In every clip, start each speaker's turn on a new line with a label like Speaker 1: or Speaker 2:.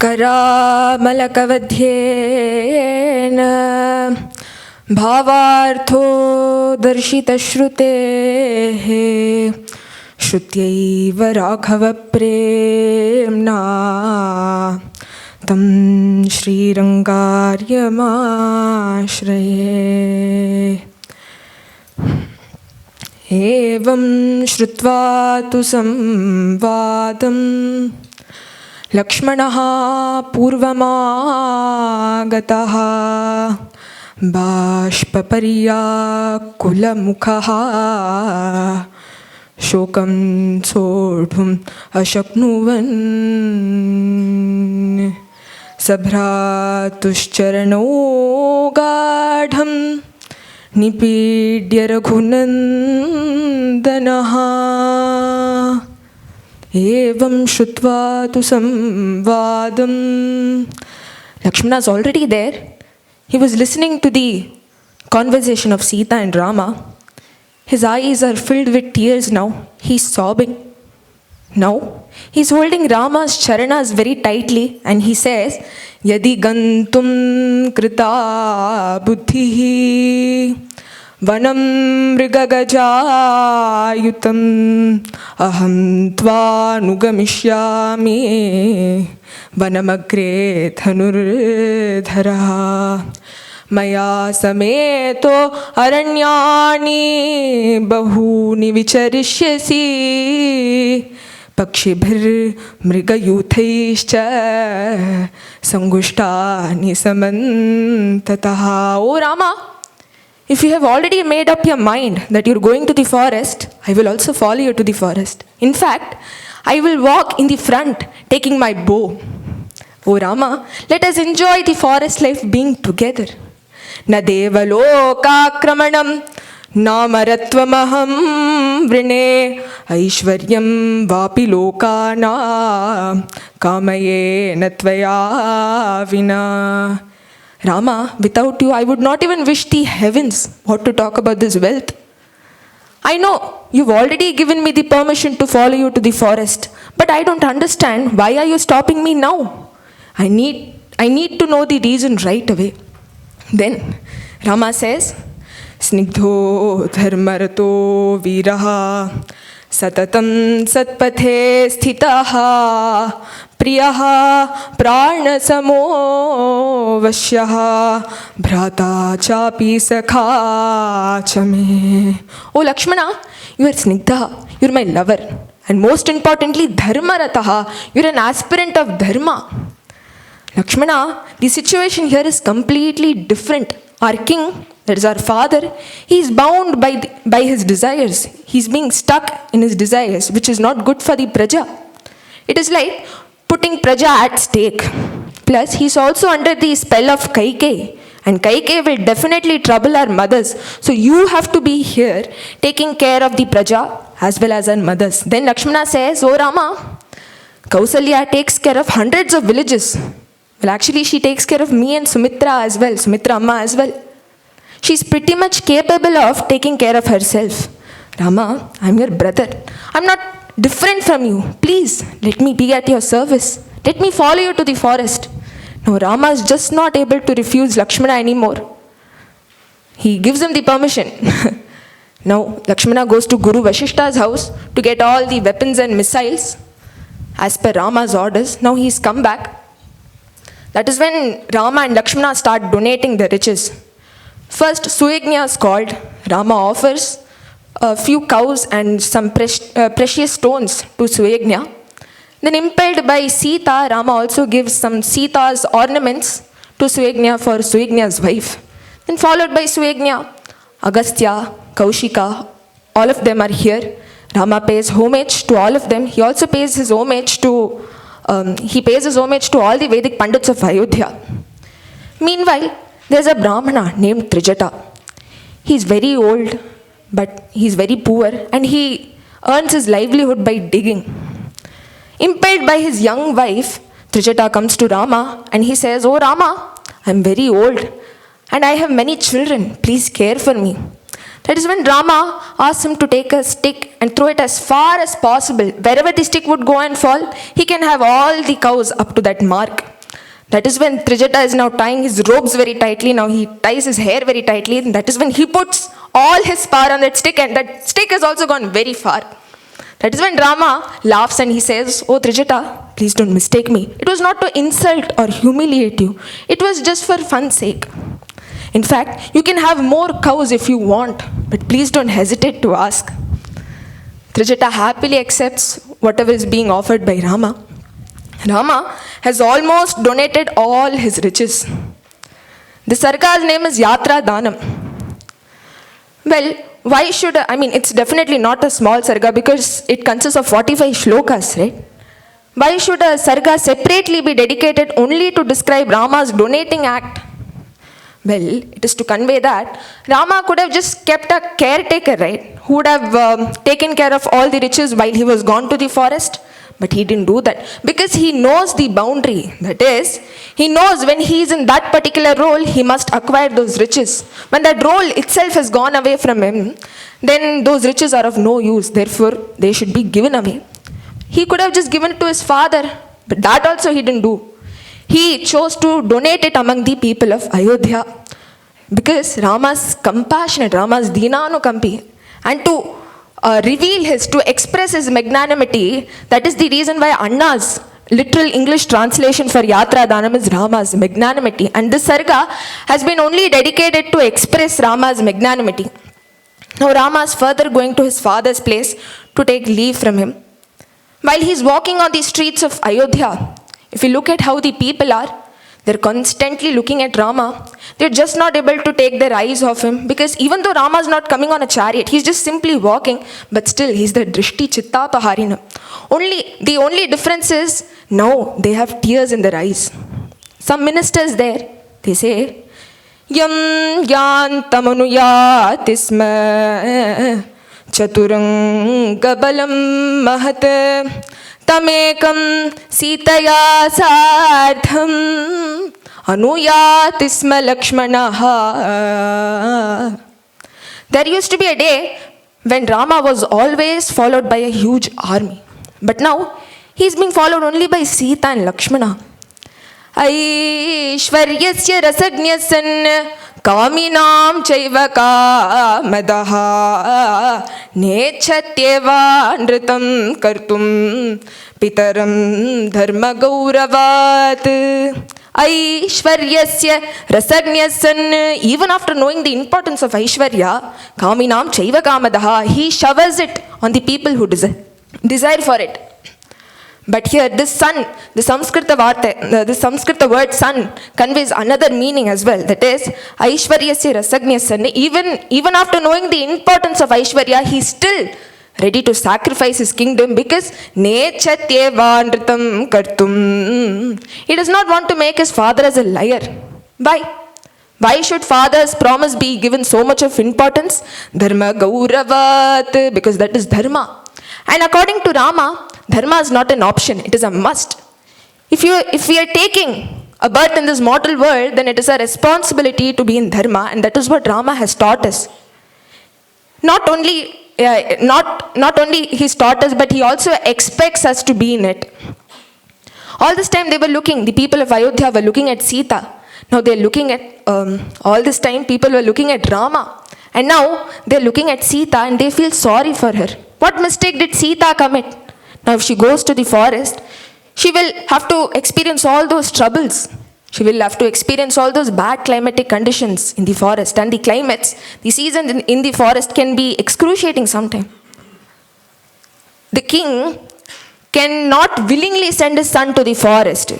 Speaker 1: करामलकवध्येन भावार्थो दर्शितश्रुतेः श्रुत्यैव राघवप्रेम्णा तं श्रीरङ्गार्यमाश्रये। एवं श्रुत्वा तु संवादं लक्ष्मणः पूर्वमागतः बाष्पपर्याकुलमुखः शोकं सोढुम् अशक्नुवन् सभ्रातुश्चरणौ गाढं निपीड्य रघुनन्दनः। एवं श्रुत्वा तु संवादं, Lakshmana is already there. He was listening to the conversation of Sita and Rama. His eyes are filled with tears now. He's sobbing. Now, he's holding Rama's charanas very tightly and he says, Yadi gantum krita buddhihi vanam mrigagajayutam aham tva nugamishyaami vanamagre dhanurdhara maya sameto aranyani bahuni vicharishyasi Pakshibhir mrigayuthaischya sangushtani samantataha. O Rama, if you have already made up your mind that you are going to the forest, I will also follow you to the forest. In fact, I will walk in the front taking my bow. O Rama, let us enjoy the forest life being together. Na devalokakramanam Namarattvamaham vrine aishwaryam vapi lokana kamaye natvaya vina. Rama, without you I would not even wish the heavens. What to talk about this wealth? I know you've already given me the permission to follow you to the forest, but I don't understand why are you stopping me now? I need to know the reason right away. Then Rama says, Snigdho dharmarato viraha satatam satpathe sthitaha priyaha pranasamo vashyaha bhrata chapi sakha chame. O Lakshmana, you are Snigdha, you are my lover, and most importantly dharmarataha, you are an aspirant of dharma. Lakshmana, the situation here is completely different. Our king, that is our father, he is bound by his desires. He is being stuck in his desires, which is not good for the praja. It is like putting praja at stake. Plus, he is also under the spell of Kaikeyi, and Kaikeyi will definitely trouble our mothers. So you have to be here taking care of the praja as well as our mothers. Then Lakshmana says, O Rama, Kausalya takes care of hundreds of villages. Well, actually, she takes care of me and Sumitra as well, Sumitra Amma as well. She's pretty much capable of taking care of herself. Rama, I'm your brother. I'm not different from you. Please, let me be at your service. Let me follow you to the forest. Now, Rama is just not able to refuse Lakshmana anymore. He gives him the permission. Now, Lakshmana goes to Guru Vashishta's house to get all the weapons and missiles as per Rama's orders. Now, he's come back. That is when Rama and Lakshmana start donating the riches. First, Suyagnya is called. Rama offers a few cows and some precious stones to Suyagnya. Then impelled by Sita, Rama also gives some Sita's ornaments to Suyagnya for Suyagnya's wife. Then followed by Suyagnya, Agastya, Kaushika, all of them are here. Rama pays homage to all of them. He also pays his homage to all the Vedic Pandits of Ayodhya. Meanwhile, there's a Brahmana named Trijata. He's very old, but he's very poor, and he earns his livelihood by digging. Impelled by his young wife, Trijata comes to Rama and he says, O Rama, I'm very old and I have many children. Please care for me. That is when Rama asks him to take a stick and throw it as far as possible. Wherever the stick would go and fall, he can have all the cows up to that mark. That is when Trijata is now tying his robes very tightly. Now he ties his hair very tightly. And that is when he puts all his power on that stick, and that stick has also gone very far. That is when Rama laughs and he says, "Oh Trijata, please don't mistake me. It was not to insult or humiliate you. It was just for fun's sake. In fact, you can have more cows if you want, but please don't hesitate to ask." Trijata happily accepts whatever is being offered by Rama. Rama has almost donated all his riches. The sarga's name is Yatra Danam. Well, why should, it's definitely not a small sarga because it consists of 45 shlokas, right? Why should a sarga separately be dedicated only to describe Rama's donating act? Well, it is to convey that Rama could have just kept a caretaker, right? Who would have taken care of all the riches while he was gone to the forest. But he didn't do that because he knows the boundary. That is, he knows when he is in that particular role, he must acquire those riches. When that role itself has gone away from him, then those riches are of no use. Therefore, they should be given away. He could have just given it to his father, but that also he didn't do. He chose to donate it among the people of Ayodhya because Rama's compassionate, Rama's dinanukampi, and to to express his magnanimity. That is the reason why Anna's literal English translation for Yatra Danam is Rama's magnanimity. And this sarga has been only dedicated to express Rama's magnanimity. Now Rama is further going to his father's place to take leave from him. While he is walking on the streets of Ayodhya, if you look at how the people are, they're constantly looking at Rama. They're just not able to take their eyes off him because even though Rama is not coming on a chariot, he's just simply walking, but still he's the Drishti Chitta Paharina. The only difference is now they have tears in their eyes. Some ministers there, they say, Yam yantamanuyati chaturang gabalam mahat Tamekam Sitaya Sardham Anuyati Sma Lakshmana. There used to be a day when Rama was always followed by a huge army. But now he is being followed only by Sita and Lakshmana. Aishwaryasya rasagnasan Kaminam chaiva kamadaha Nechatyeva nritam kartum Pitaram dharma gauravat. Aishwaryasya rasagnasan. Even after knowing the importance of Aishwarya, Kaminam chaiva kamadaha, he showers it on the people who desire for it. But here, this sun, the Samskrita word sun conveys another meaning as well. That is, Aishwaryasya rasagnasan. Even after knowing the importance of Aishwarya, he is still ready to sacrifice his kingdom because Nechatyeva nritam kartum. He does not want to make his father as a liar. Why? Why should father's promise be given so much of importance? Dharma gauravat, because that is dharma. And according to Rama, dharma is not an option, it is a must. If we are taking a birth in this mortal world, then it is a responsibility to be in dharma, and that is what Rama has taught us. Not only he's taught us, but he also expects us to be in it. All this time the people of Ayodhya were looking at Sita. Now they're looking at, all this time people were looking at Rama. And now they're looking at Sita and they feel sorry for her. What mistake did Sita commit? Now if she goes to the forest, she will have to experience all those troubles. She will have to experience all those bad climatic conditions in the forest. And the seasons in the forest can be excruciating sometimes. The king cannot willingly send his son to the forest.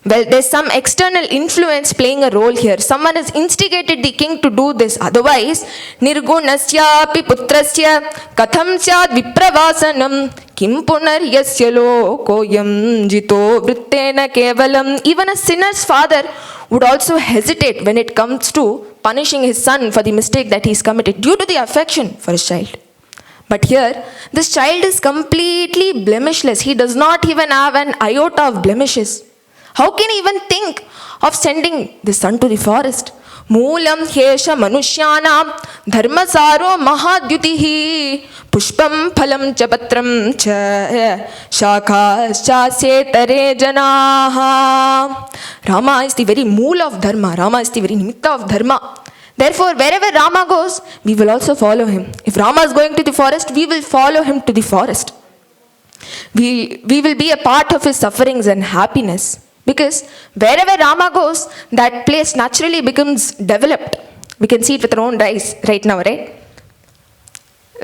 Speaker 1: Well, there's some external influence playing a role here. Someone has instigated the king to do this. Otherwise, nirgunasya pi putrasya katham syad vipravasanam kim punaryasya lokoyam jito vrittena kevalam. Even a sinner's father would also hesitate when it comes to punishing his son for the mistake that he's committed due to the affection for his child. But here, this child is completely blemishless. He does not even have an iota of blemishes. How can he even think of sending the son to the forest? Moolam hesha manusyanam dharmasaro mahadyutihi pushpam phalam cha patram cha shakhascha setare janaha. Rama is the very mool of dharma. Rama is the very nimitta of dharma. Therefore, wherever Rama goes, we will also follow him. If Rama is going to the forest, we will follow him to the forest. We will be a part of his sufferings and happiness. Because wherever Rama goes, that place naturally becomes developed. We can see it with our own eyes right now, right?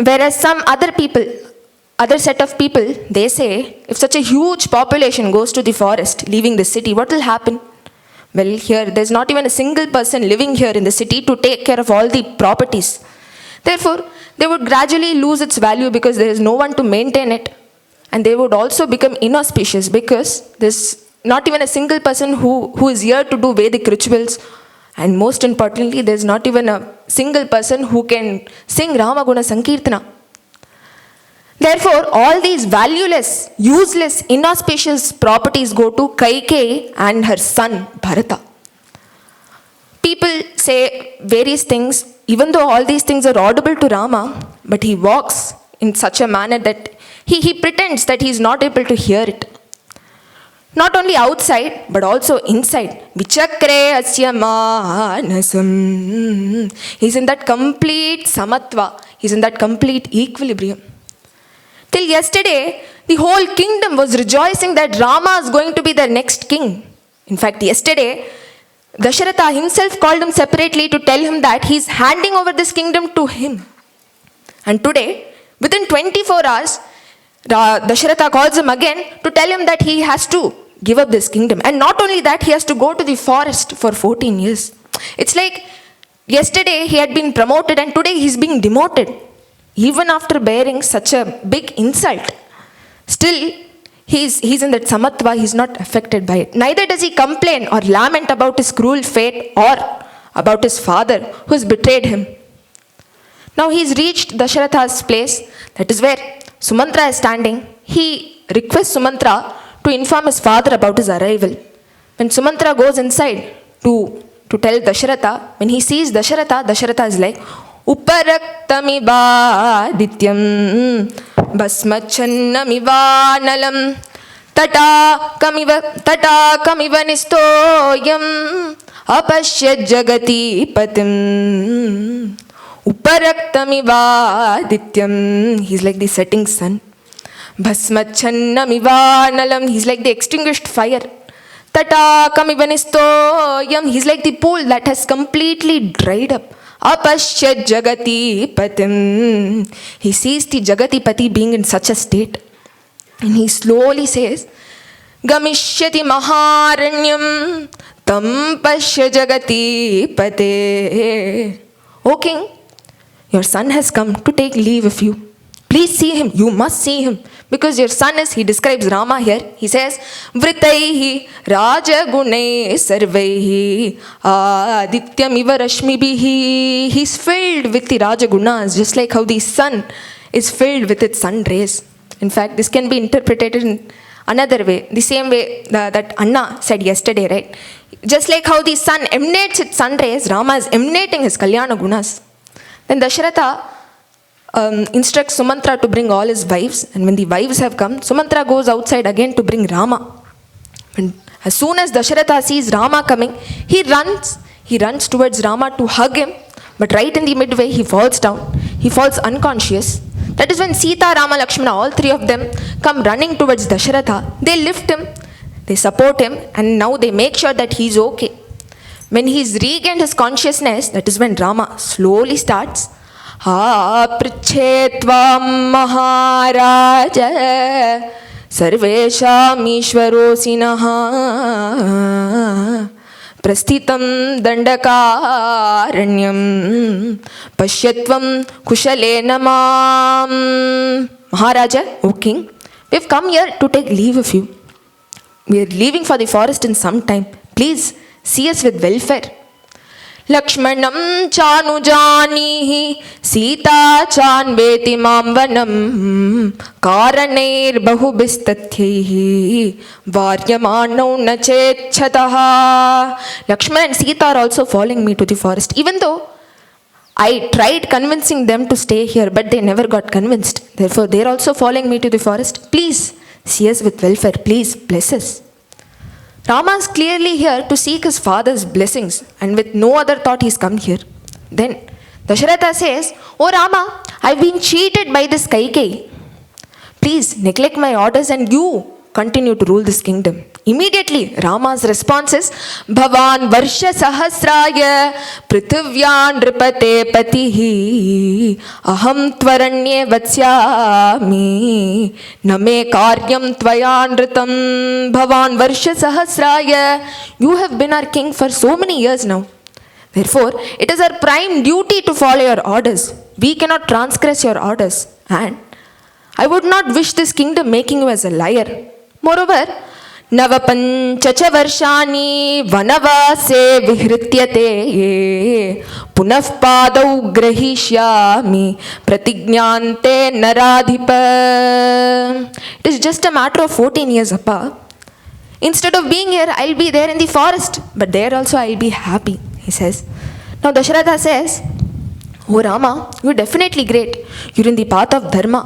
Speaker 1: Whereas some other set of people, they say, if such a huge population goes to the forest, leaving the city, what will happen? Well, here, there's not even a single person living here in the city to take care of all the properties. Therefore, they would gradually lose its value because there is no one to maintain it. And they would also become inauspicious because there's not even a single person who is here to do Vedic rituals. And most importantly, there's not even a single person who can sing Ramaguna Sankirtana. Therefore, all these valueless, useless, inauspicious properties go to Kaikeyi and her son Bharata. People say various things, even though all these things are audible to Rama, but he walks in such a manner that he pretends that he is not able to hear it. Not only outside, but also inside. Vichakre asya manasam. He's in that complete samatva. He's in that complete equilibrium. Till yesterday, the whole kingdom was rejoicing that Rama is going to be their next king. In fact, yesterday, Dasharatha himself called him separately to tell him that he's handing over this kingdom to him. And today, within 24 hours, Dasharatha calls him again to tell him that he has to give up this kingdom. And not only that, he has to go to the forest for 14 years. It's like yesterday he had been promoted and today he's being demoted. Even after bearing such a big insult, still he's in that samatva, he's not affected by it. Neither does he complain or lament about his cruel fate or about his father who has betrayed him. Now he's reached Dasharatha's place, that is where Sumantra is standing. He requests Sumantra to inform his father about his arrival. When Sumantra goes inside to tell Dasharatha, when he sees Dasharatha, Dasharatha is like, Uparaktamivadityam basmachannamiva tata kamiva nistoyam apashya jagati patim. Uparaktamivadityam, he's like the setting sun. Bhasmachannamiva, he's like the extinguished fire. Tata kamiva nistoyam, he's like the pool that has completely dried up. Apashya jagati patim, he sees the Jagatipati being in such a state. And he slowly says, Gamishyati maharanyam tam pashya jagati pate. O king, your son has come to take leave of you. Please see him. You must see him. Because your son is, he describes Rama here. He says, Vritaihi rajagunai sarvaihi adityam iva rashmibihi. He's filled with the rajagunas, just like how the sun is filled with its sun rays. In fact, this can be interpreted in another way. The same way that Anna said yesterday, right? Just like how the sun emanates its sun rays, Rama is emanating his Kalyana gunas. Then Dasharatha instructs Sumantra to bring all his wives, and when the wives have come, Sumantra goes outside again to bring Rama. And as soon as Dasharatha sees Rama coming, he runs towards Rama to hug him, but right in the midway he falls down. He falls unconscious. That is when Sita, Rama, Lakshmana, all three of them come running towards Dasharatha. They lift him, they support him, and now they make sure that he's okay. When he's regained his consciousness, that is when Rama slowly starts, Prichetvam Maharaja Sarvesham Ishwarosinaha Prasthitam Dandakaranyam Pashyatvam Kushalena Mam. Maharaja, O king, we have come here to take leave of you. We are leaving for the forest in some time. Please see us with welfare. लक्ष्मणं चानुजानीहि सीता चान्वेति मां वनं कारणैर्बहुभिस्तथ्यैः वार्यमाणौ न चेच्छतः. Lakshmana and Sita are also following me to the forest. Even though I tried convincing them to stay here, but they never got convinced. Therefore, they are also following me to the forest. Please see us with welfare. Please bless us. Rama is clearly here to seek his father's blessings, and with no other thought he has come here. Then Dasharatha says, "Oh Rama, I've been cheated by this Kaikeyi. Please neglect my orders and you continue to rule this kingdom." Immediately Rama's response is, "Bhavan Varsha Sahasraya Prithivyan Nripate Patihi Aham Tvaranye Vatsyami Name Karyam Tvaya Nritam." Bhavan Varsha Sahasraya, you have been our king for so many years now. Therefore, it is our prime duty to follow your orders. We cannot transgress your orders. And I would not wish this kingdom making you as a liar. Moreover, Navapanchacha varshani vanavase vihrityate punah padau grahishyami pratignyante naradhipa. It is just a matter of 14 years, Appa. Instead of being here, I'll be there in the forest, but there also I'll be happy, he says. Now Dasharatha says, "Oh Rama, you're definitely great. You're in the path of dharma.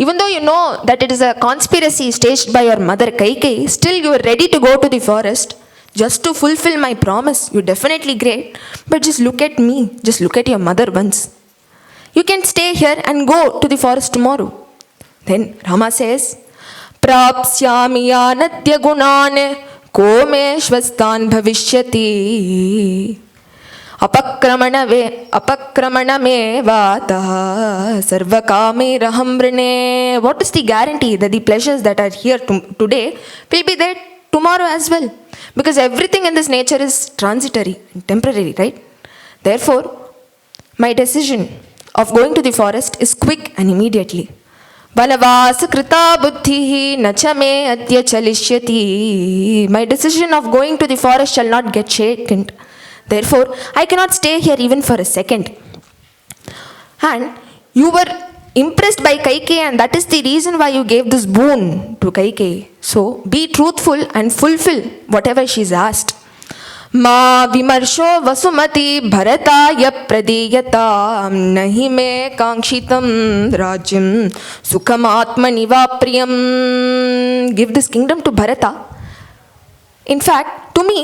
Speaker 1: Even though you know that it is a conspiracy staged by your mother Kaikeyi, still you are ready to go to the forest just to fulfill my promise. You're definitely great. But just look at me. Just look at your mother once. You can stay here and go to the forest tomorrow." Then Rama says, "Prapsyami anadya gunan ko me shvastan bhavishyati apakramana vata sarvakamiraham vrine." What is the guarantee that the pleasures that are here today will be there tomorrow as well? Because everything in this nature is transitory and temporary, right? Therefore, my decision of going to the forest is quick and immediately. Banavasa krita buddhihi nachame adya chalishyati. My decision of going to the forest shall not get shaken. Therefore, I cannot stay here even for a second. And you were impressed by Kaikeyi, and that is the reason why you gave this boon to Kaikeyi. So, be truthful and fulfill whatever she is asked. Ma vimarsho vasumati bharataya pradiyata nahi me kankshitam rajyam sukham atmani vapriyam. Give this kingdom to Bharata. In fact, to me,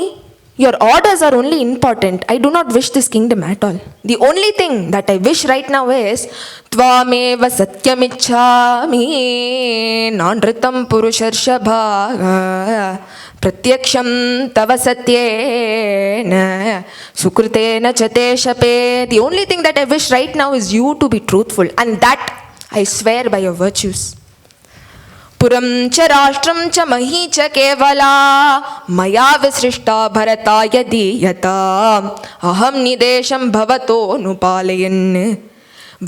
Speaker 1: your orders are only important. I do not wish this kingdom at all. The only thing that I wish right now is Tvameva satyamichhami nanritam purusharshabha pratyaksham tava satyena sukrutena chate shape. The only thing that I wish right now is you to be truthful, and that I swear by your virtues. पुरं च राष्ट्रं च मही च केवला मया विसृष्टा भरता यदि यता अहं निदेशं भवतो नुपालयन्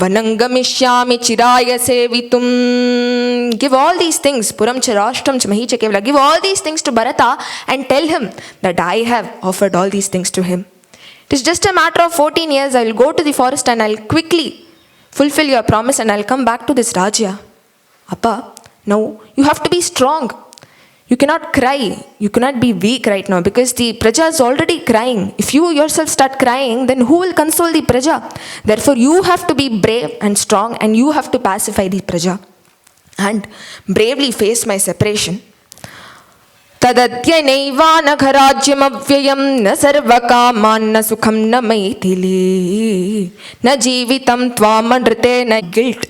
Speaker 1: वनं गमिष्यामि चिराय सेवितुम्. Give all these things, puram ch rashtram ch mahi ch kevala. Give all these things to Bharata and tell him that I have offered all these things to him. It is just a matter of 14 years. I will go to the forest and I will quickly fulfill your promise and I will come back to this Rajya. Appa, now you have to be strong. You cannot cry. You cannot be weak right now because the Praja is already crying. If you yourself start crying, then who will console the Praja? Therefore, you have to be brave and strong and you have to pacify the Praja and bravely face my separation. Tadadya naivanagharajyam avyayam na sarvakaman na sukham na maithili na jeevitam tvamanrite na guilt.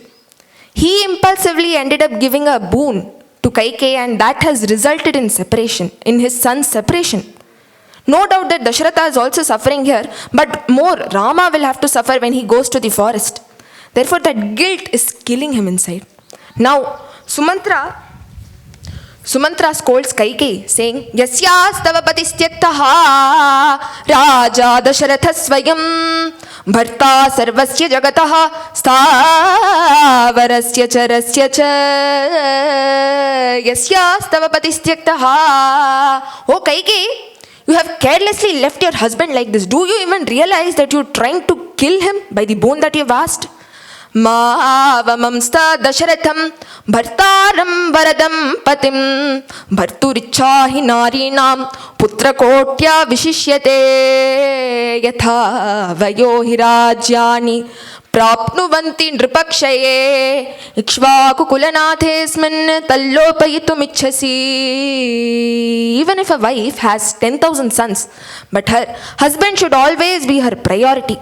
Speaker 1: He impulsively ended up giving a boon to Kaikeyi, and that has resulted in separation, in his son's separation. No doubt that Dasharatha is also suffering here, but more Rama will have to suffer when he goes to the forest. Therefore, that guilt is killing him inside. Now, Sumantra scolds Kaikeyi, saying, "Yasyastava patistyaktaha raja Dasharatha swayam bharta sarvasya jagataha sthavarasya charasya cha yasyastava patistyaktaha." Oh Kaikeyi, You have carelessly left your husband like this. Do you even realize that you're trying to kill him by the boon that you've asked? Mavamamsta Dasharatham Bhartaram Varadam Patim Bharturichahi Narinam Putrakotya Vishishyate Yatha Vayohirajyani Prapnuvanti Nripakshaye Ikshvaku Kulanathesmin Tallopayitumicchasi. Even if a wife has 10,000 sons, but her husband should always be her priority.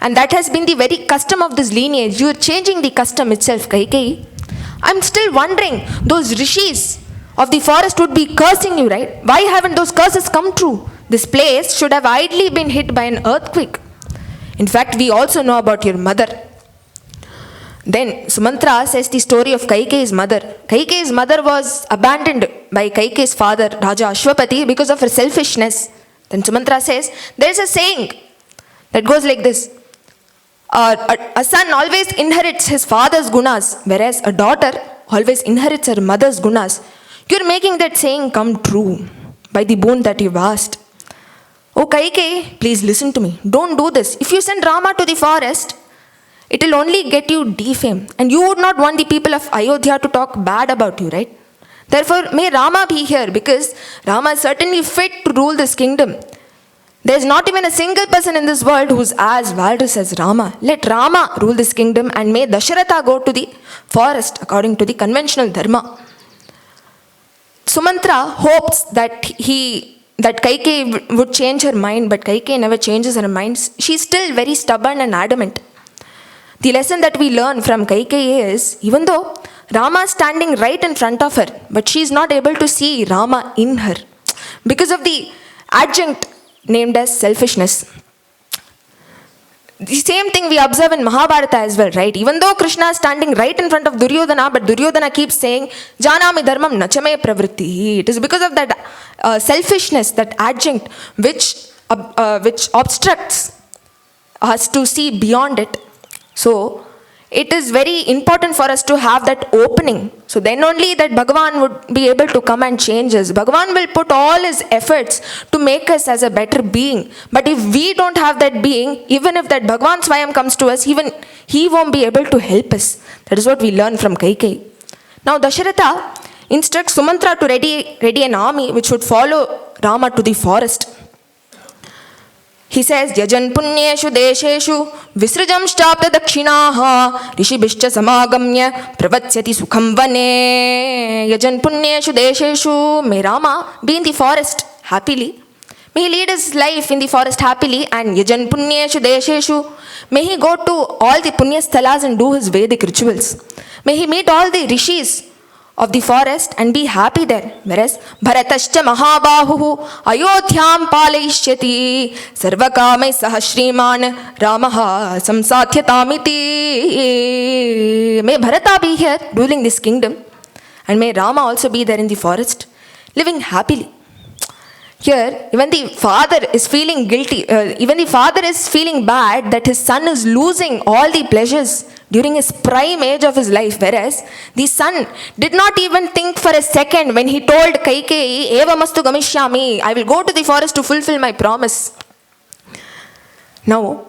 Speaker 1: And that has been the very custom of this lineage. You are changing the custom itself, Kaikeyi. I'm still wondering, those rishis of the forest would be cursing you, right? Why haven't those curses come true? This place should have idly been hit by an earthquake. In fact, we also know about your mother. Then Sumantra says the story of Kaikeyi's mother. Kaikeyi's mother was abandoned by Kaikeyi's father, Raja Ashwapati, because of her selfishness. Then Sumantra says, there's a saying that goes like this. A son always inherits his father's gunas, whereas a daughter always inherits her mother's gunas. You're making that saying come true by the boon that you've asked. Oh Kaikeyi, please listen to me. Don't do this. If you send Rama to the forest, it will only get you defamed. And you would not want the people of Ayodhya to talk bad about you, right? Therefore, may Rama be here, because Rama is certainly fit to rule this kingdom. There is not even a single person in this world who is as valorous as Rama. Let Rama rule this kingdom, and may Dasharatha go to the forest according to the conventional dharma. Sumantra hopes that Kaikeyi would change her mind, but Kaikeyi never changes her mind. She is still very stubborn and adamant. The lesson that we learn from Kaikeyi is, even though Rama is standing right in front of her, but she is not able to see Rama in her because of the adjunct named as selfishness. The same thing we observe in Mahabharata as well, right? Even though Krishna is standing right in front of Duryodhana, but Duryodhana keeps saying, Janami dharmam nachame pravritti. It is because of that selfishness, that adjunct, which obstructs us to see beyond it. So, it is very important for us to have that opening. So then only that Bhagavan would be able to come and change us. Bhagavan will put all his efforts to make us as a better being. But if we don't have that being, even if that Bhagavan Swayam comes to us, even he won't be able to help us. That is what we learn from Kaikeyi. Now Dasharatha instructs Sumantra to ready an army which would follow Rama to the forest. He says, Yajan punyeshu desheshu visrajam shtapta dakshinaha rishibhishcha samagamya pravatyati sukham vane. Yajan punyeshu desheshu. May Rama be in the forest happily. May he lead his life in the forest happily. And Yajan punyeshu desheshu. May he go to all the punya sthalas and do his Vedic rituals. May he meet all the rishis of the forest and be happy there. Whereas Bharatascha Mahabahu Ayodhyam Palayishyati Sarvakamai Sahashriman Ramaha Samsatyatamiti. May Bharata be here ruling this kingdom, and may Rama also be there in the forest living happily. Here, even the father is feeling guilty, even the father is feeling bad that his son is losing all the pleasures during his prime age of his life, whereas the son did not even think for a second when he told Kaikeyi, Eva mastu gamishyami, I will go to the forest to fulfill my promise. Now,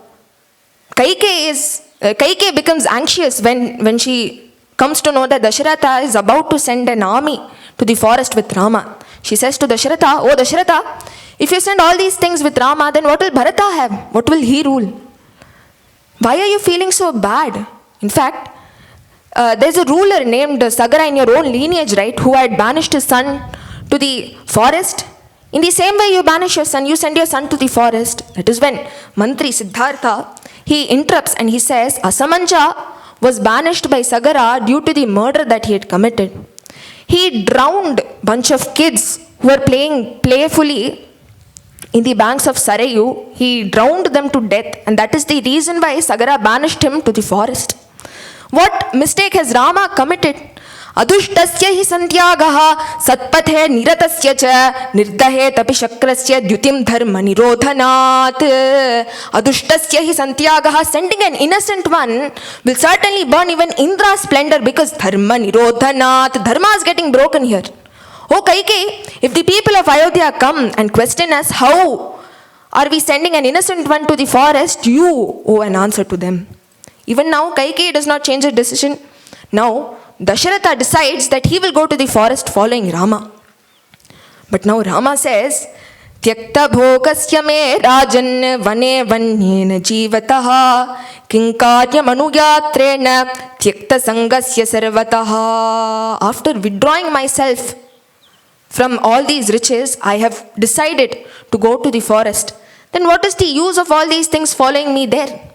Speaker 1: Kaikeyi becomes anxious when she comes to know that Dasharatha is about to send an army to the forest with Rama. She says to Dasharatha, Oh Dasharatha, if you send all these things with Rama, then what will Bharata have? What will he rule? Why are you feeling so bad? In fact, there's a ruler named Sagara in your own lineage, right, who had banished his son to the forest. In the same way you banish your son, you send your son to the forest. That is when Mantri Siddhartha, he interrupts and he says, Asamanja was banished by Sagara due to the murder that he had committed. He drowned a bunch of kids who were playing playfully in the banks of Sarayu. He drowned them to death, and that is the reason why Sagara banished him to the forest. What mistake has Rama committed? Adushtasya hi santyagaha satpathe niratasya cha nirdahe tapi shakrasya dyutim dharma nirodhanat. Adushtasya hi santyagaha, sending an innocent one will certainly burn even Indra's splendor, because dharma nirodhanat, dharma is getting broken here. Oh Kaikeyi, if the people of Ayodhya come and question us, how are we sending an innocent one to the forest? You owe an answer to them. Even now, Kaikeyi does not change her decision. Now, Dasharatha decides that he will go to the forest following Rama. But now Rama says, Tyakta bhokasya me rajan vane vanyena jivataha kinkaryam anuyatrena tyakta sangasya sarvataha. After withdrawing myself from all these riches, I have decided to go to the forest. Then what is the use of all these things following me there?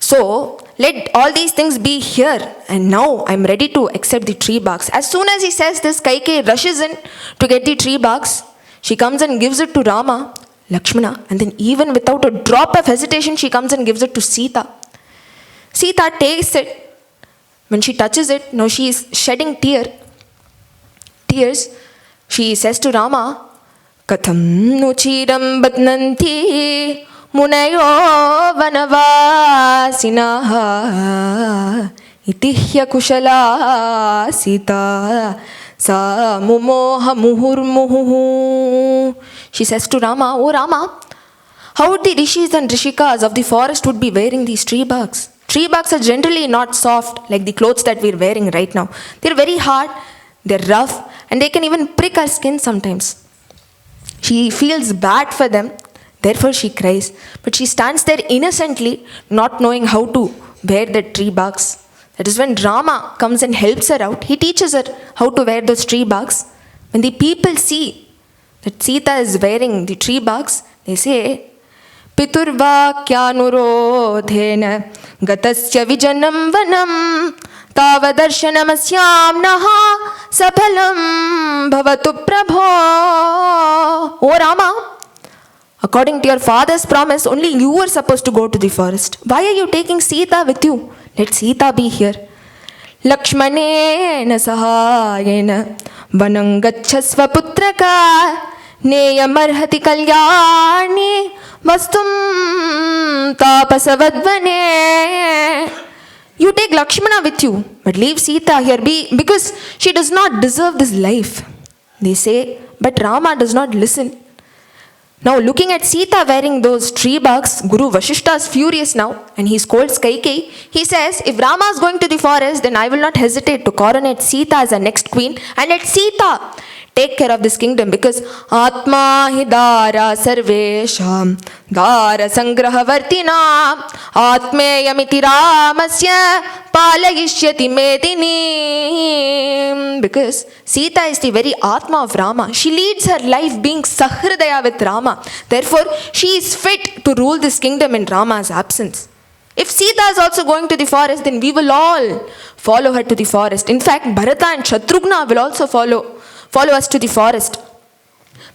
Speaker 1: So, let all these things be here, and now I am ready to accept the tree barks. As soon as he says this, Kaikeyi rushes in to get the tree barks. She comes and gives it to Rama, Lakshmana, and then even without a drop of hesitation, she comes and gives it to Sita. Sita takes it. When she touches it, now she is shedding tears. She says to Rama, Katham nu chiram badnanti munayo vanavasinaha itihya kushala Sita sa mumoha muhurmuhu. She says to Rama, Oh Rama, how would the rishis and rishikas of the forest would be wearing these tree barks? Tree barks are generally not soft like the clothes that we're wearing right now. They're very hard, they're rough, and they can even prick our skin sometimes. She feels bad for them, therefore she cries. But she stands there innocently, not knowing how to wear the tree barks. That is when Rama comes and helps her out. He teaches her how to wear those tree barks. When the people see that Sita is wearing the tree barks, they say, Piturvakyanurodhena gatasya vijanam vanam tavadarshanamasyam naha saphalam bhavatu prabho. O Rama, according to your father's promise, only you were supposed to go to the forest. Why are you taking Sita with you? Let Sita be here. Lakshmanena sahayena vanam gacchasva putraka neyamarhati kalyani vastum tapasavadvane. You take Lakshmana with you, but leave Sita here because she does not deserve this life. They say, but Rama does not listen. Now looking at Sita wearing those tree barks, Guru Vashishta is furious now and he scolds Kaikeyi. He says, if Rama is going to the forest, then I will not hesitate to coronate Sita as our next queen and let Sita take care of this kingdom, because Atma hidara sarvesham dara sangrahavartina atmeyamiti ramasya palayishyati medini. Because Sita is the very Atma of Rama. She leads her life being Sahridaya with Rama. Therefore, she is fit to rule this kingdom in Rama's absence. If Sita is also going to the forest, then we will all follow her to the forest. In fact, Bharata and Shatrughna will also follow us to the forest.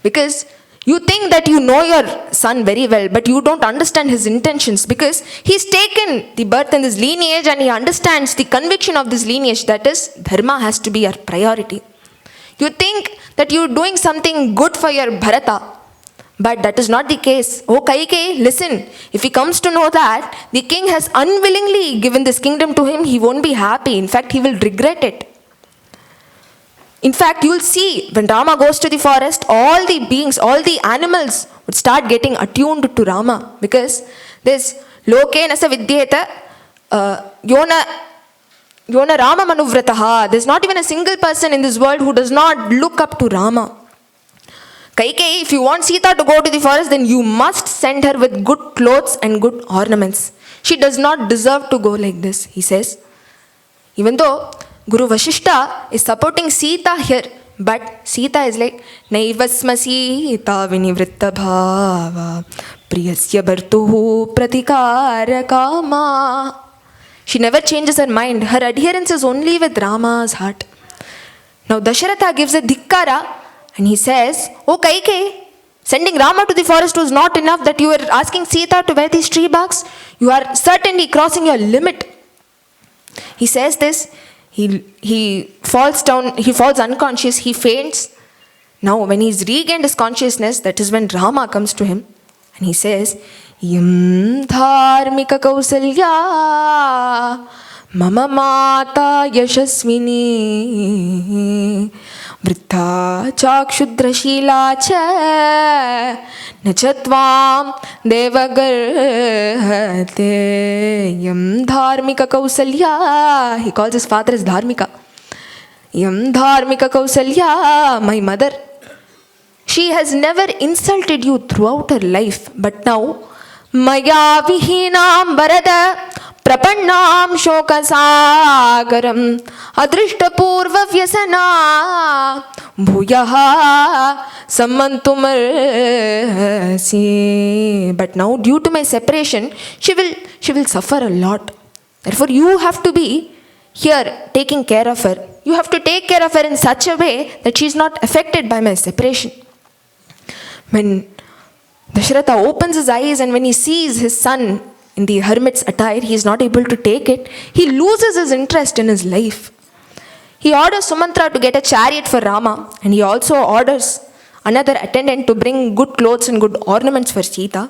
Speaker 1: Because you think that you know your son very well, but you don't understand his intentions, because he's taken the birth in this lineage and he understands the conviction of this lineage, that is, dharma has to be our priority. You think that you're doing something good for your Bharata, but that is not the case. Oh Kaikeyi, listen, if he comes to know that the king has unwillingly given this kingdom to him, he won't be happy. In fact, he will regret it. In fact, you will see when Rama goes to the forest, all the beings, all the animals would start getting attuned to Rama, because this loke nasa vidyeta yona Rama manuvrataha. There's not even a single person in this world who does not look up to Rama. Kaikeyi, if you want Sita to go to the forest, then you must send her with good clothes and good ornaments. She does not deserve to go like this, he says. Even though Guru Vashishta is supporting Sita here, but Sita is like, Naivasma Sita vinivritta bhava priyasya bhartuhu pratikara kama. She never changes her mind. Her adherence is only with Rama's heart. Now Dasharatha gives a dhikkara and he says, Oh Kaikeyi, sending Rama to the forest was not enough, that you were asking Sita to wear these tree barks. You are certainly crossing your limit. He says this. He falls down, he falls unconscious, he faints. Now when he's regained his consciousness, that is when Rama comes to him and he says, Yam dharmika kausalya mama mata yashasvini Vriddha cha kshudrashila cha na cha tvam devagarhate yam dharmika kausalya. He calls his father as Dharmika. Yam dharmika kausalya, my mother. She has never insulted you throughout her life, but now maya vihinam varada prapannam shokasagaram adrishta purva vyasana bhuyaha sammantumarsi. But now, due to my separation, she will suffer a lot. Therefore, you have to be here taking care of her. You have to take care of her in such a way that she is not affected by my separation. When Dasharatha opens his eyes and when he sees his son in the hermit's attire, he is not able to take it. He loses his interest in his life. He orders Sumantra to get a chariot for Rama, and he also orders another attendant to bring good clothes and good ornaments for Sita.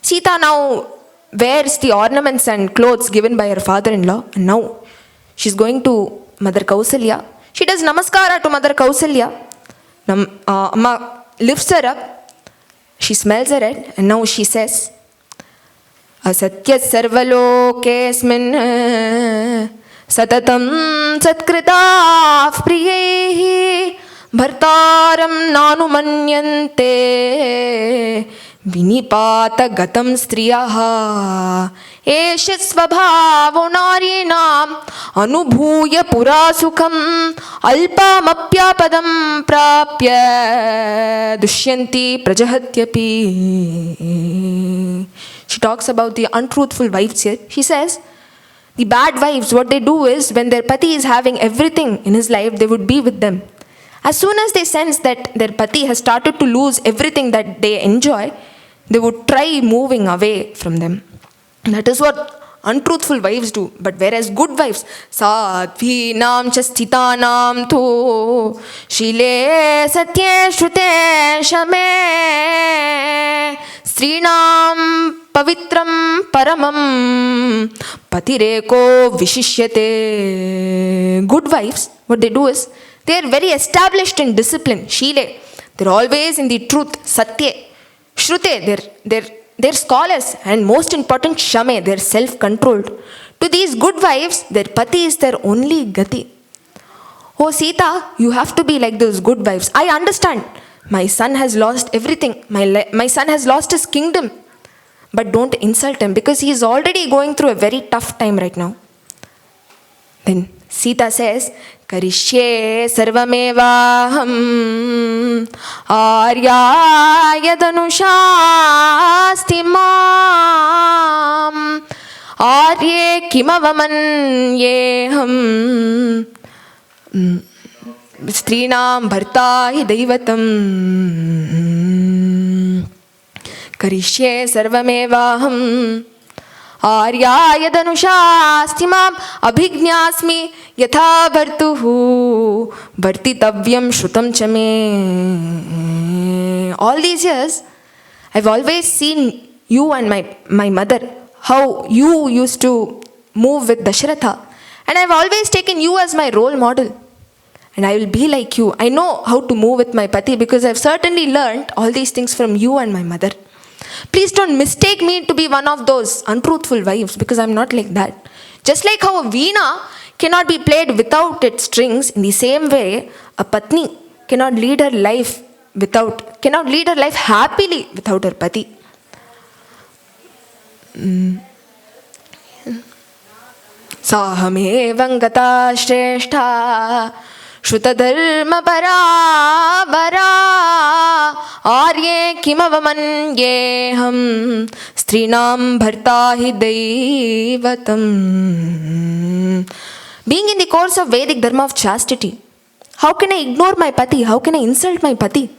Speaker 1: Sita now wears the ornaments and clothes given by her father-in-law, and now she's going to Mother Kausalya. She does namaskara to Mother Kausalya. Amma lifts her up. She smells her head, and now she says, Asatya sarvalokesmin satatam satkritav priyehi bhartaram nanumanyante vinipata gatam striyaha esha svabhavo narinam anubhuya pura sukham alpamapyapadam prapya dushyanti prajahatyapi. She talks about the untruthful wives here. She says, the bad wives, what they do is, when their pati is having everything in his life, they would be with them. As soon as they sense that their pati has started to lose everything that they enjoy, they would try moving away from them. That is what untruthful wives do. But whereas good wives, sadvinam chastitanam tu shile satye shrute shame strinam pavitram paramam patireko vishishyate. Good wives, what they do is, they are very established in discipline, shile. They're always in the truth, satya. Shrute, they're scholars, and most important, shame, they're self-controlled. To these good wives, their pati is their only gati. Oh Sita, you have to be like those good wives. I understand. My son has lost everything. My son has lost his kingdom. But don't insult him, because he is already going through a very tough time right now. Then Sita says, Karishye sarvamevaham aryaya danushasti mam arye kimavamanyeham strinam bharta hi daivatam. Karishye sarvamevaham आर्याय धनुषास्तिमाम अभिज्ञास्मि यथा भर्तुः वर्तितव्यम श्रुतं च मे. All these years, I've always seen you and my mother, how you used to move with Dasharatha, and I've always taken you as my role model. And I will be like you. I know how to move with my pati because I've certainly learned all these things from you and my mother. Please don't mistake me to be one of those untruthful wives, because I'm not like that. Just like how a veena cannot be played without its strings, in the same way, a patni cannot lead her life happily without her pati. Sahamevam gata shrestha Shrutadharma parabara arye kimavamanyeham strinam bharta hi daivatam. Being in the course of Vedic dharma of chastity, how can I ignore my pati? How can I insult my pati?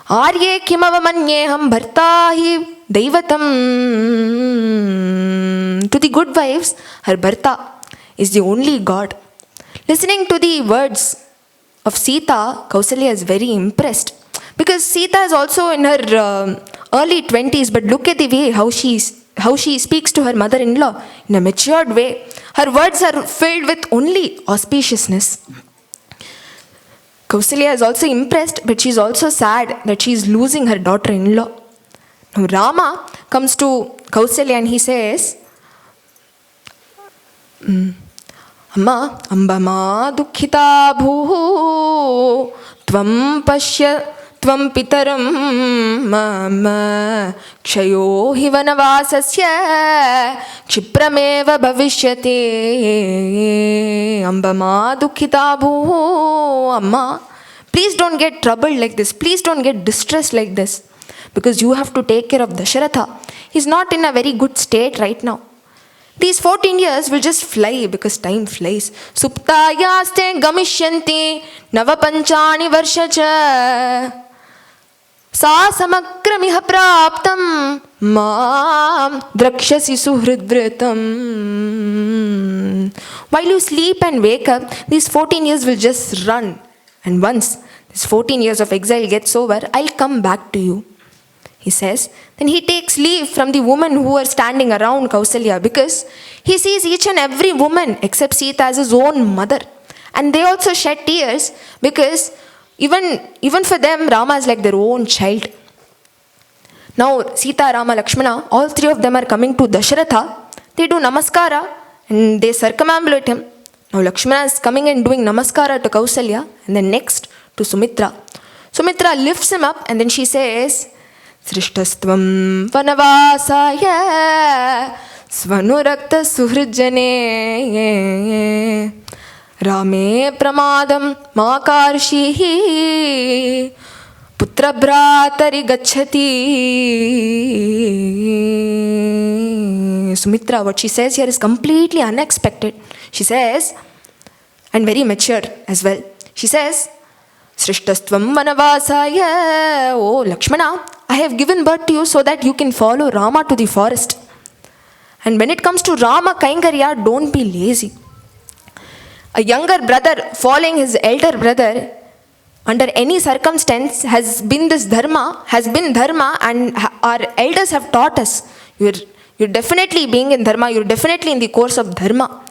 Speaker 1: Arye kimavamanyeham bharta hi daivatam. To the good wives, her bharta is the only God. Listening to the words of Sita, Kausalya is very impressed. Because Sita is also in her early 20s, but look at the way how she speaks to her mother-in-law in a matured way. Her words are filled with only auspiciousness. Kausalya is also impressed, but she's also sad that she's losing her daughter-in-law. Now Rama comes to Kausalya and he says, Amma, ambama dukkhita bhuhu, tvam pashya tvam pitaram mama kshayo hi vanavasasya kshiprameva bhavishyate. Ambama dukkhita bhuhu. Amma, please don't get troubled like this. Please don't get distressed like this. Because you have to take care of Dasharatha. He's not in a very good state right now. These 14 years will just fly because time flies. Suptayaste gamishyanti navapanchani varshacha sa samakramiha praptam mam drakshasi suhridvritam. While you sleep and wake up, these 14 years will just run. And once this 14 years of exile gets over, I'll come back to you. He says, then he takes leave from the women who are standing around Kausalya because he sees each and every woman except Sita as his own mother. And they also shed tears because even for them, Rama is like their own child. Now, Sita, Rama, Lakshmana, all three of them are coming to Dasharatha. They do namaskara and they circumambulate him. Now, Lakshmana is coming and doing namaskara to Kausalya and then next to Sumitra. Sumitra lifts him up and then she says, Srishtastvam vanavasaya svanurakta suhrijane Rame pramadam makarshihi putra bhratari gacchati. Sumitra, what she says here is completely unexpected. She says, and very mature as well. She says, Srishtastvam vanavasaya. Oh Lakshmana, I have given birth to you so that you can follow Rama to the forest. And when it comes to Rama Kainkarya, don't be lazy. A younger brother following his elder brother under any circumstance has been dharma, and our elders have taught us. You're definitely being in dharma, you're definitely in the course of dharma.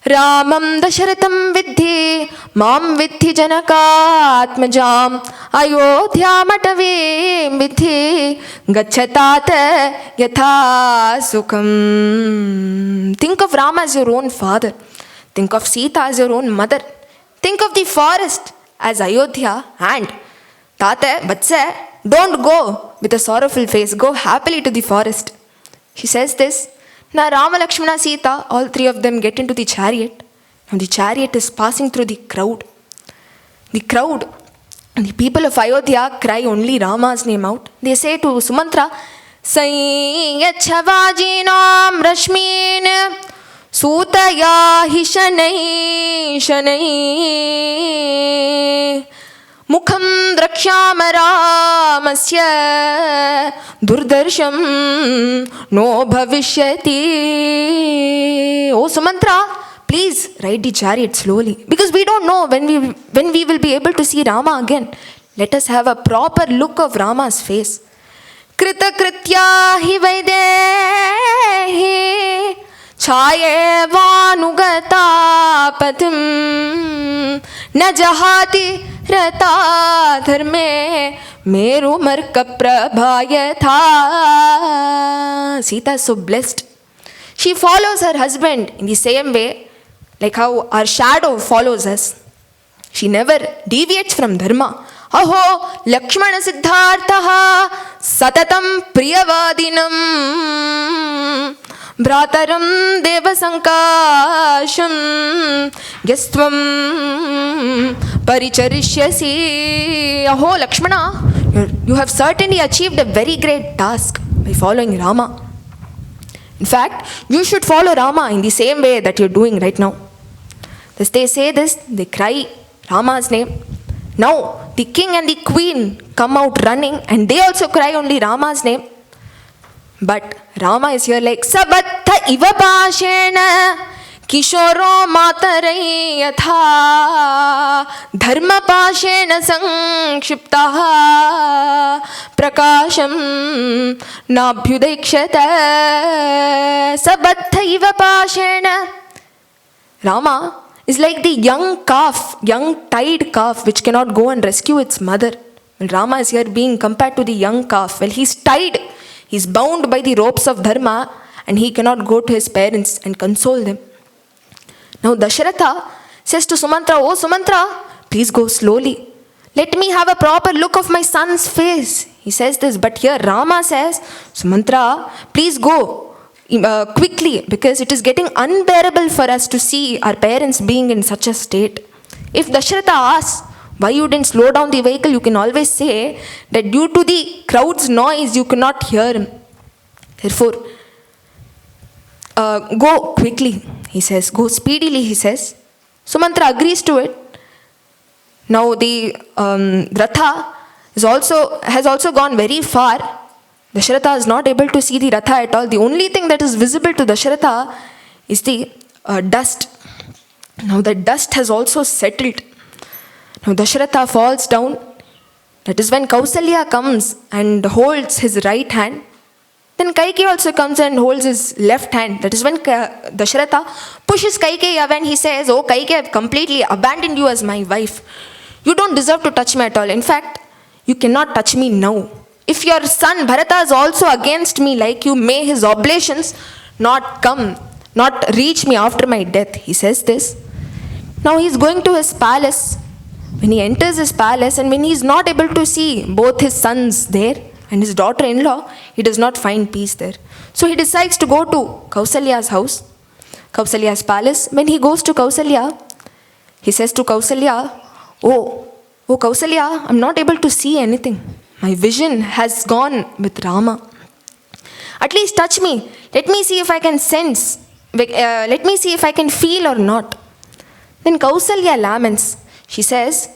Speaker 1: Ramam Dasharatham vidhi mam vidhi janakatmajam Ayodhya matave vidhi gacchatat yatha sukham. Think of Rama as your own father. Think of Sita as your own mother. Think of the forest as Ayodhya and Tate, Vatsa, don't go with a sorrowful face. Go happily to the forest. She says this. Now Rama, Lakshmana, Sita, all three of them get into the chariot. And the chariot is passing through the crowd. The crowd, the people of Ayodhya cry only Rama's name out. They say to Sumantra, Sayyachavajinam rashmin sutaya hi shanai shanai Mukham drakshama ramasya durdarsham no bhavishyati. Oh Sumantra, please ride the chariot slowly because we don't know when we will be able to see Rama again. Let us have a proper look of Rama's face. Krita kritya hi vaidehi chaye vanugata patim na jahati rata dharme meru marka prabhayatha. Sita is so blessed. She follows her husband in the same way like how our shadow follows us. She never deviates from dharma. Aho Lakshmana Siddhartha Satatam Priyavadinam Bhrataram Devasankasham Yastvam Paricharishyasi. Aho Lakshmana, you have certainly achieved a very great task by following Rama. In fact, you should follow Rama in the same way that you're doing right now. As they say this, they cry Rama's name. Now, the king and the queen come out running and they also cry only Rama's name. But Rama is here like Sabattha iva pashena kishoro matarai yatha dharma pashena sankshiptaha prakasham nabhyudekshata. Sabattha iva pashena. Rama is like the young calf, young tied calf, which cannot go and rescue its mother. Well, Rama is here being compared to the young calf. Well, he's tied, he's bound by the ropes of dharma, and he cannot go to his parents and console them. Now Dasharatha says to Sumantra, "Oh Sumantra, please go slowly. Let me have a proper look of my son's face." He says this, but here Rama says, "Sumantra, please go quickly, because it is getting unbearable for us to see our parents being in such a state." If Dasharatha asks, "Why you didn't slow down the vehicle?" you can always say that due to the crowd's noise, you cannot hear him. Therefore, go quickly, he says. Go speedily, he says. Sumantra agrees to it. Now the Ratha has also gone very far. Dasharatha is not able to see the Ratha at all. The only thing that is visible to Dasharatha is the dust. Now the dust has also settled. Now Dasharatha falls down. That is when Kausalya comes and holds his right hand. Then Kaikeyi also comes and holds his left hand. That is when Dasharatha pushes Kaikeyi away and he says, "Oh Kaikeyi, I have completely abandoned you as my wife. You don't deserve to touch me at all. In fact, you cannot touch me now. If your son Bharata is also against me like you, may his oblations not reach me after my death." He says this. Now he is going to his palace. When he enters his palace and when he is not able to see both his sons there and his daughter-in-law, he does not find peace there. So he decides to go to Kausalya's house, Kausalya's palace. When he goes to Kausalya, he says to Kausalya, Oh Kausalya, I'm not able to see anything. My vision has gone with Rama. At least touch me. Let me see if I can sense. Let me see if I can feel or not. Then Kausalya laments. She says,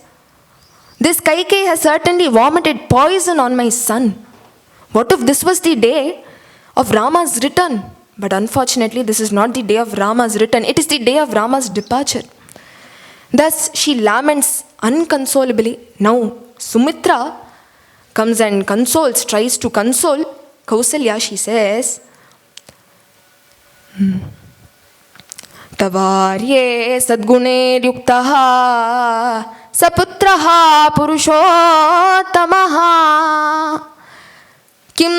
Speaker 1: "This Kaikeyi has certainly vomited poison on my son. What if this was the day of Rama's return?" But unfortunately, this is not the day of Rama's return. It is the day of Rama's departure. Thus, she laments unconsolably. Now, Sumitra comes and tries to console Kausalya. She says, "Tavarye sadgune yuktaha saputraha purushotamaha kim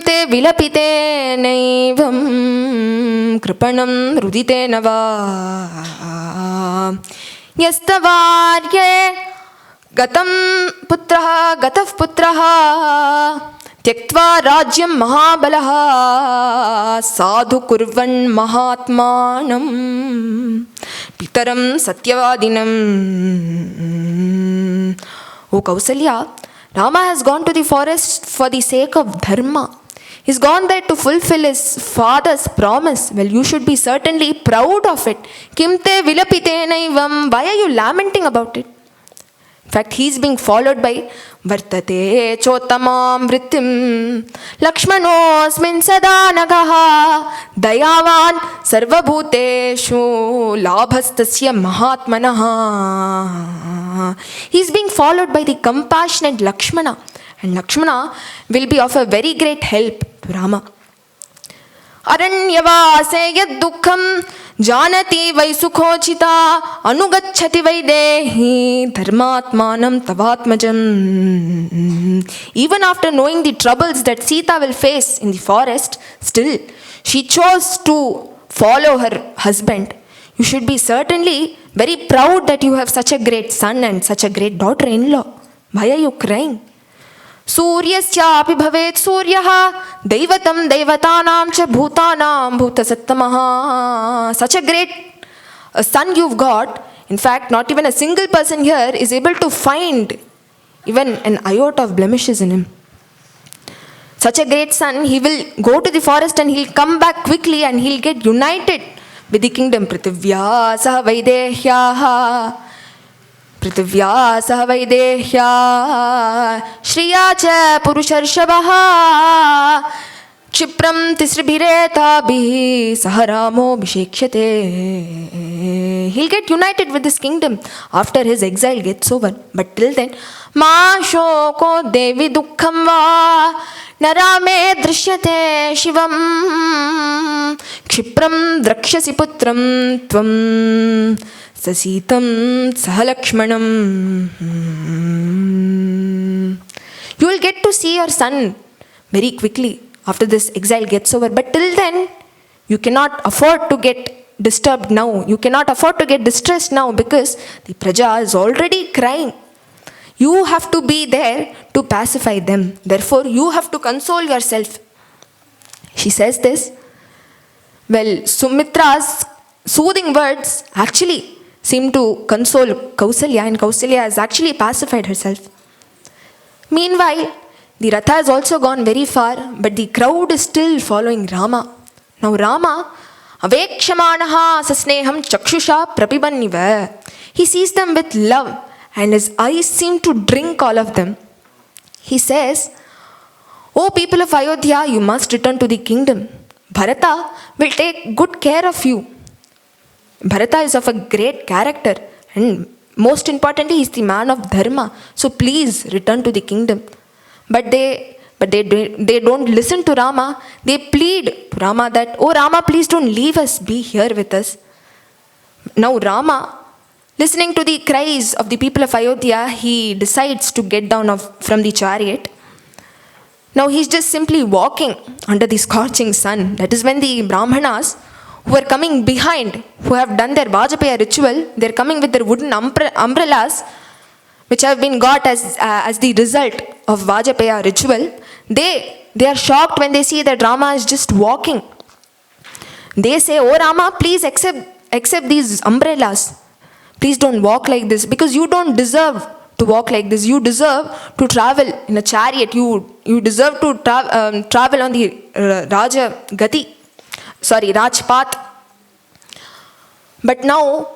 Speaker 1: te vilapite naivam kripanam rudite nava yastavarye gatam putraha gataf putraha tyaktva rajyam mahabalaha sadhu kurvan mahatmanam pitaram satyavadinam." O Kausalya, Rama has gone to the forest for the sake of dharma. He's gone there to fulfill his father's promise. Well, you should be certainly proud of it. Kimte vilapite naivam. Why are you lamenting about it? In fact, he's being followed by Vartate chotamam vritim Lakshmanosmin sada nagaha dayavan sarvabhuteshu labhastasya mahatmanaha. He's being followed by the compassionate Lakshmana, and Lakshmana will be of a very great help to Rama. Aranyavase yad dukkham janati vai sukhochita anugacchati vai dehi dharmatmanam tavatmajam. Even after knowing the troubles that Sita will face in the forest, still she chose to follow her husband. You should be certainly very proud that you have such a great son and such a great daughter-in-law. Why are you crying? Suryasyapi bhavet suryaha daivatam daivatanam cha bhutanam bhutasattamaha. Such a great son you've got. In fact, not even a single person here is able to find even an iota of blemishes in him. Such a great son, he will go to the forest and he'll come back quickly and he'll get united with the kingdom. Prithivya saha vaidehyaha Prithivya saha vaidehya Shriya cha purusharshabaha Kshipram tisribhiretabihi saharamo bhishekshate. He'll get united with this kingdom after his exile gets over. But till then, ma shoko devi dukkham va narame drishyate shivam Kshipram drakshasi putram tvam Sasitam Sahalakshmanam. You will get to see your son very quickly after this exile gets over. But till then, you cannot afford to get disturbed now. You cannot afford to get distressed now because the praja is already crying. You have to be there to pacify them. Therefore, you have to console yourself. She says this. Well, Sumitra's soothing words actually seem to console Kausalya, and Kausalya has actually pacified herself. Meanwhile, the Ratha has also gone very far, but the crowd is still following Rama. Now Rama, Avekshamaanaha sasneham chakshusha prapibanniva. He sees them with love and his eyes seem to drink all of them. He says, O people of Ayodhya, you must return to the kingdom. Bharata will take good care of you. Bharata is of a great character and most importantly he is the man of dharma. So please return to the kingdom. But they don't listen to Rama. They plead to Rama that, oh Rama, please don't leave us, be here with us. Now Rama, listening to the cries of the people of Ayodhya, he decides to get down from the chariot. Now he's just simply walking under the scorching sun. That is when the Brahmanas who are coming behind, who have done their Vajapaya ritual, they're coming with their wooden umbrellas which have been got as the result of Vajapaya ritual. They are shocked when they see that Rama is just walking. They say, oh Rama, please accept these umbrellas. Please don't walk like this because you don't deserve to walk like this. You deserve to travel in a chariot. You deserve to travel on the Rajpath. But now,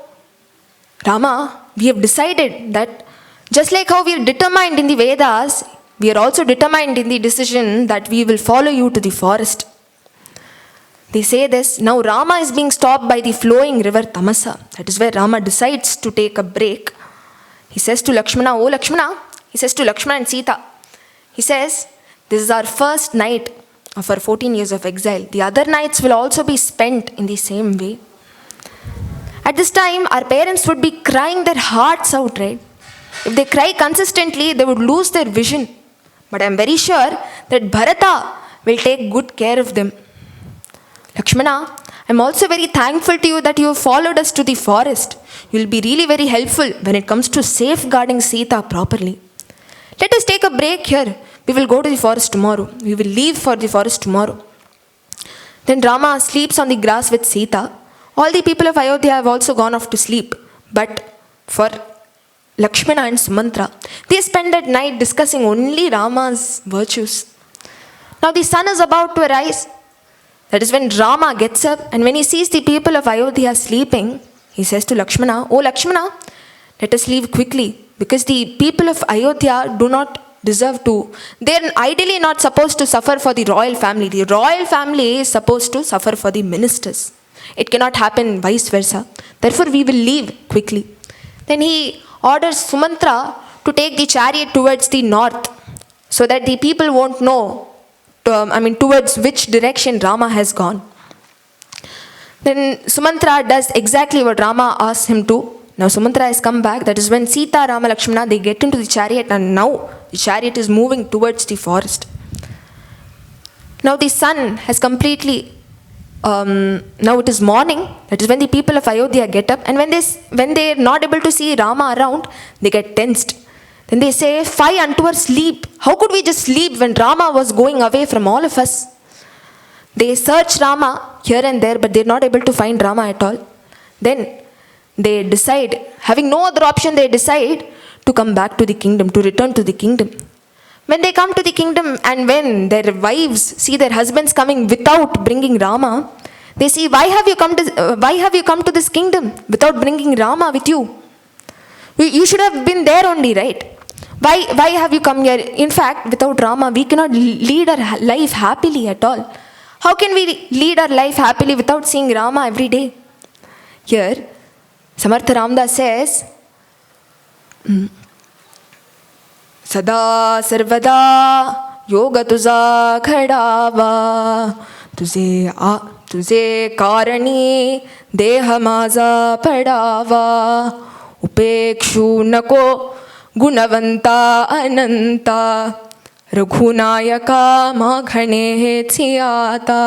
Speaker 1: Rama, we have decided that just like how we are determined in the Vedas, we are also determined in the decision that we will follow you to the forest. They say this. Now Rama is being stopped by the flowing river Tamasa. That is where Rama decides to take a break. He says to Lakshmana, oh Lakshmana, he says to Lakshmana and Sita, he says, this is our first night of our 14 years of exile. The other nights will also be spent in the same way. At this time, our parents would be crying their hearts out, right? If they cry consistently, they would lose their vision. But I am very sure that Bharata will take good care of them. Lakshmana, I am also very thankful to you that you have followed us to the forest. You will be really very helpful when it comes to safeguarding Sita properly. Let us take a break here. We will go to the forest tomorrow. We will leave for the forest tomorrow. Then Rama sleeps on the grass with Sita. All the people of Ayodhya have also gone off to sleep. But for Lakshmana and Sumantra, they spend that night discussing only Rama's virtues. Now the sun is about to arise. That is when Rama gets up, and when he sees the people of Ayodhya sleeping, he says to Lakshmana, oh Lakshmana, let us leave quickly because the people of Ayodhya do not deserve to. They are ideally not supposed to suffer for the royal family. The royal family is supposed to suffer for the ministers. It cannot happen vice versa. Therefore, we will leave quickly. Then he orders Sumantra to take the chariot towards the north so that the people won't know towards which direction Rama has gone. Then Sumantra does exactly what Rama asked him to. Now Sumantra has come back. That is when Sita, Rama, Lakshmana, they get into the chariot, and now the chariot is moving towards the forest. Now the sun has completely, now it is morning. That is when the people of Ayodhya get up, and when they are not able to see Rama around, they get tensed. Then they say, fie unto our sleep. How could we just sleep when Rama was going away from all of us? They search Rama here and there, but they are not able to find Rama at all. Then they decide, having no other option, they decide to come back to the kingdom, to return to the kingdom. When they come to the kingdom and when their wives see their husbands coming without bringing Rama, they see, why have you come to this kingdom without bringing Rama with you? You should have been there only, right? Why have you come here? In fact, without Rama, we cannot lead our life happily at all. How can we lead our life happily without seeing Rama every day? Here, Samartha Ramdas says, Sada sarvada yoga tuza khadava tuze karani देहमाजा पडावा उपेक्षु नको गुणवंता अनंता रघुनायका माघणे सियाता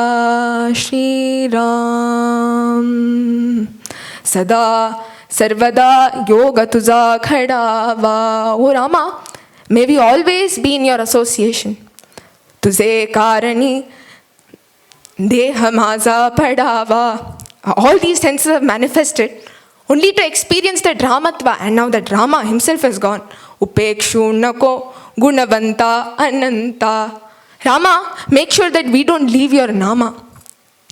Speaker 1: श्रीराम सदा सर्वदा योग तुझा घडावा. ओ Rama, may we always be in your association. तुझे कारणी देह माझा पडावा. All these senses have manifested only to experience that Ramatva, and now that Rama himself is gone. Upekshu nako gunavanta ananta. Rama, make sure that we don't leave your nama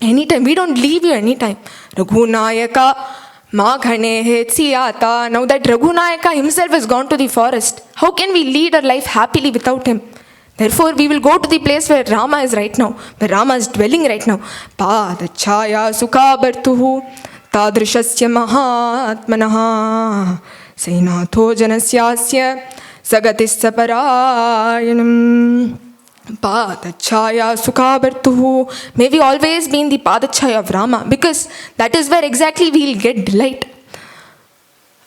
Speaker 1: anytime. We don't leave you anytime. Raghunayaka Maghanehe Siyata. Now that Raghunayaka himself has gone to the forest, how can we lead our life happily without him? Therefore, we will go to the place where Rama is right now, where Rama is dwelling right now. Padachaya sukha bartuhu tadrishasya mahatmanaha sainatho janasyasya sagatissa parayanam. Padachaya sukha bartuhu. May we always be in the Padachaya of Rama, because that is where exactly we will get delight.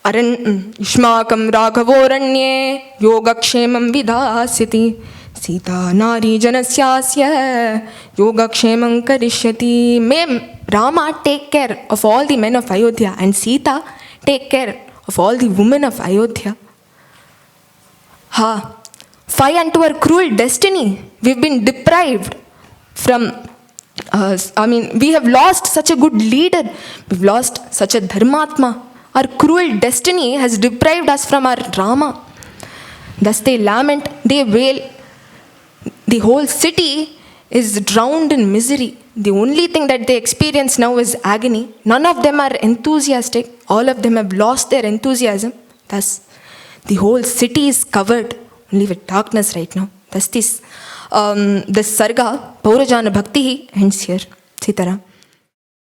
Speaker 1: Ishmakam raghavoranye yogakshemam vidasyati Sita nari janasyasya yogakshemam karishyati. May Rama take care of all the men of Ayodhya, and Sita take care of all the women of Ayodhya. Fie unto our cruel destiny. We've been deprived from, we have lost such a good leader. We've lost such a dharmatma. Our cruel destiny has deprived us from our Rama. Thus they lament, they wail. The whole city is drowned in misery. The only thing that they experience now is agony. None of them are enthusiastic. All of them have lost their enthusiasm. Thus, the whole city is covered only with darkness right now. Thus, this sarga, Paurajana Bhakti, ends here. Sitaram.